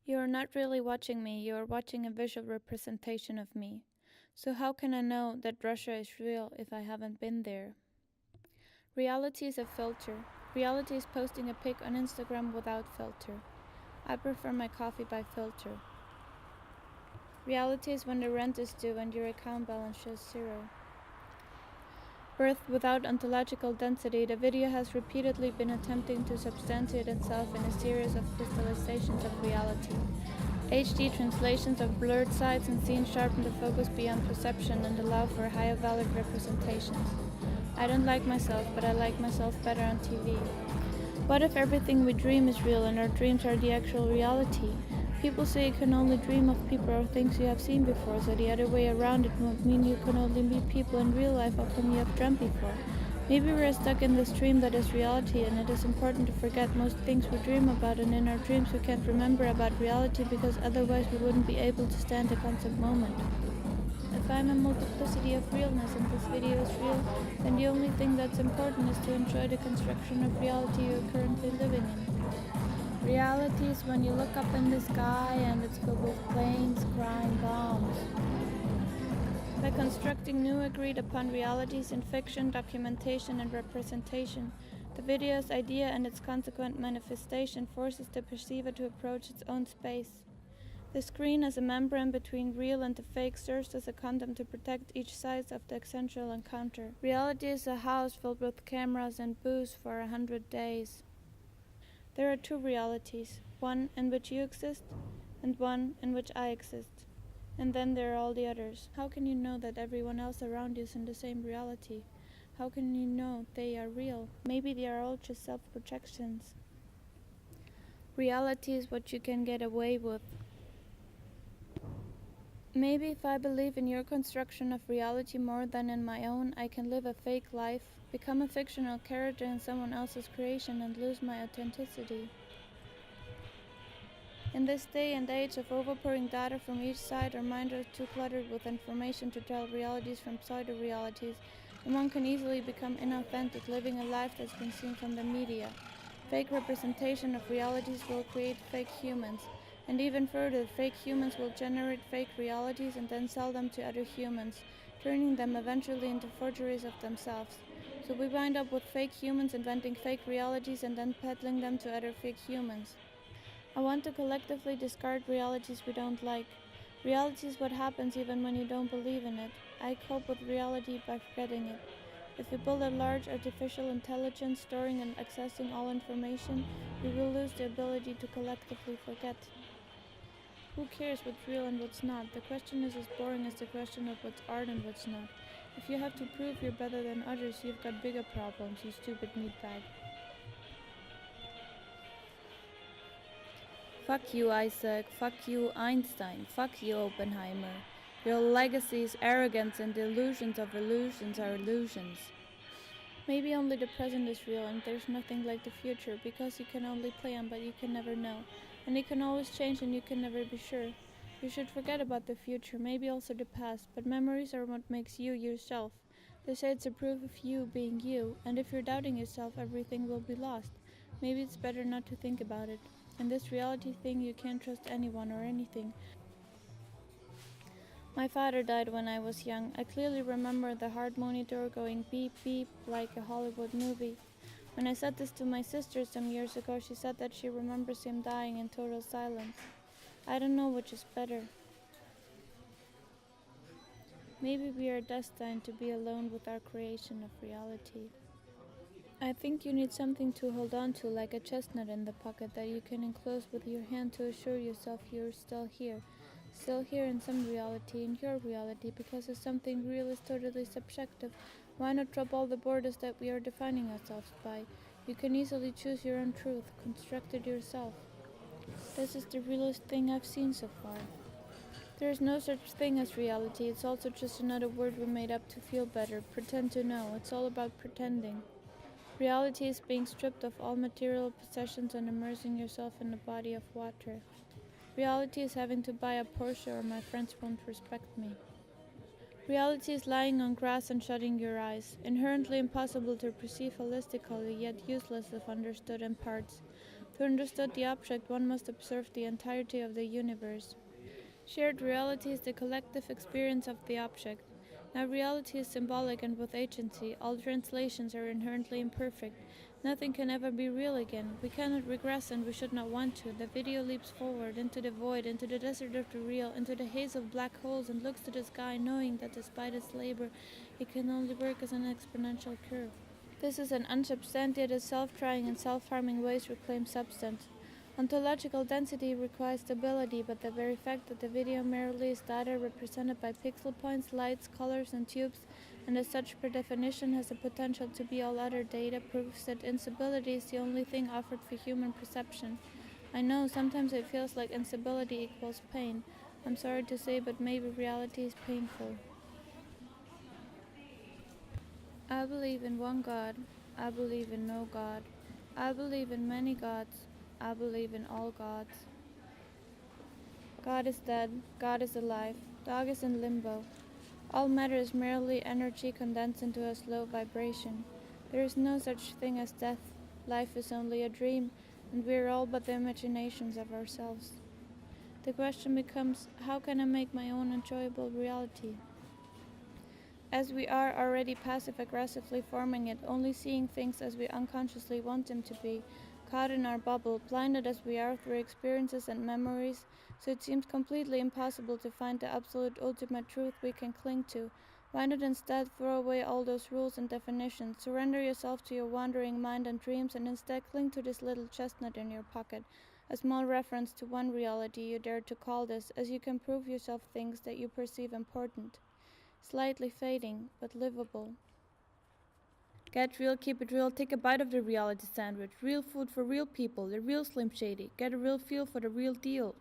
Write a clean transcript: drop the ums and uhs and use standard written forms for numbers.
You are not really watching me, you are watching a visual representation of me. So how can I know that Russia is real if I haven't been there? Reality is a filter. Reality is posting a pic on Instagram without filter. I prefer my coffee by filter. Reality is when the rent is due and your account balance shows 0. Birth without ontological density, the video has repeatedly been attempting to substantiate itself in a series of crystallizations of reality. HD translations of blurred sides and scenes sharpen the focus beyond perception and allow for higher valid representations. I don't like myself, but I like myself better on TV. What if everything we dream is real and our dreams are the actual reality? People say you can only dream of people or things you have seen before, so the other way around it won't mean you can only meet people in real life of whom you have dreamt before. Maybe we are stuck in this dream that is reality, and it is important to forget most things we dream about, and in our dreams we can't remember about reality because otherwise we wouldn't be able to stand the constant moment. If I'm a multiplicity of realness and this video is real, then the only thing that's important is to enjoy the construction of reality you're currently living in. Reality is when you look up in the sky and it's filled with planes crying bombs. By constructing new agreed upon realities in fiction, documentation and representation, the video's idea and its consequent manifestation forces the perceiver to approach its own space. The screen as a membrane between real and the fake serves as a condom to protect each side of the essential encounter. Reality is a house filled with cameras and booze for 100 days. There are two realities, one in which you exist and one in which I exist. And then there are all the others. How can you know that everyone else around you is in the same reality? How can you know they are real? Maybe they are all just self-projections. Reality is what you can get away with. Maybe if I believe in your construction of reality more than in my own, I can live a fake life, become a fictional character in someone else's creation and lose my authenticity. In this day and age of overpouring data from each side, our minds are too cluttered with information to tell realities from pseudo-realities, and one can easily become inauthentic, living a life that's been seen from the media. Fake representation of realities will create fake humans. And even further, fake humans will generate fake realities and then sell them to other humans, turning them eventually into forgeries of themselves. So we wind up with fake humans inventing fake realities and then peddling them to other fake humans. I want to collectively discard realities we don't like. Reality is what happens even when you don't believe in it. I cope with reality by forgetting it. If we build a large artificial intelligence storing and accessing all information, we will lose the ability to collectively forget. Who cares what's real and what's not? The question is as boring as the question of what's art and what's not. If you have to prove you're better than others, you've got bigger problems, you stupid meatbag. Fuck you, Isaac. Fuck you, Einstein. Fuck you, Oppenheimer. Your legacy's arrogance and the illusions of illusions are illusions. Maybe only the present is real and there's nothing like the future, because you can only plan but you can never know. And it can always change and you can never be sure. You should forget about the future, maybe also the past, but memories are what makes you yourself. They say it's a proof of you being you, and if you're doubting yourself, everything will be lost. Maybe it's better not to think about it. In this reality thing, you can't trust anyone or anything. My father died when I was young. I clearly remember the heart monitor going beep beep like a Hollywood movie. When I said this to my sister some years ago, she said that she remembers him dying in total silence. I don't know which is better. Maybe we are destined to be alone with our creation of reality. I think you need something to hold on to, like a chestnut in the pocket that you can enclose with your hand to assure yourself you're still here in some reality, in your reality, because if something real is totally subjective, why not drop all the borders that we are defining ourselves by? You can easily choose your own truth, construct it yourself. This is the realest thing I've seen so far. There is no such thing as reality, it's also just another word we made up to feel better, pretend to know, it's all about pretending. Reality is being stripped of all material possessions and immersing yourself in a body of water. Reality is having to buy a Porsche or my friends won't respect me. Reality is lying on grass and shutting your eyes, inherently impossible to perceive holistically, yet useless if understood in parts. To understand the object, one must observe the entirety of the universe. Shared reality is the collective experience of the object. Now, reality is symbolic and with agency. All translations are inherently imperfect. Nothing can ever be real again. We cannot regress, and we should not want to. The video leaps forward into the void, into the desert of the real, into the haze of black holes, and looks to the sky, knowing that despite its labor, it can only work as an exponential curve. This is an unsubstantiated self-trying and self-harming ways reclaim substance. Ontological density requires stability, but the very fact that the video merely is data represented by pixel points, lights, colors, and tubes, and as such per definition has the potential to be all other data, proves that instability is the only thing offered for human perception. I know, sometimes it feels like instability equals pain. I'm sorry to say, but maybe reality is painful. I believe in one God. I believe in no God. I believe in many gods. I believe in all gods. God is dead. God is alive. Dog is in limbo. All matter is merely energy condensed into a slow vibration. There is no such thing as death. Life is only a dream, and we are all but the imaginations of ourselves. The question becomes, how can I make my own enjoyable reality? As we are already passive-aggressively forming it, only seeing things as we unconsciously want them to be, caught in our bubble, blinded as we are through experiences and memories, so it seems completely impossible to find the absolute ultimate truth we can cling to. Why not instead throw away all those rules and definitions, surrender yourself to your wandering mind and dreams, and instead cling to this little chestnut in your pocket, a small reference to one reality you dare to call this, as you can prove yourself things that you perceive important. Slightly fading, but livable. Get real, keep it real, take a bite of the reality sandwich. Real food for real people, the real Slim Shady. Get a real feel for the real deal.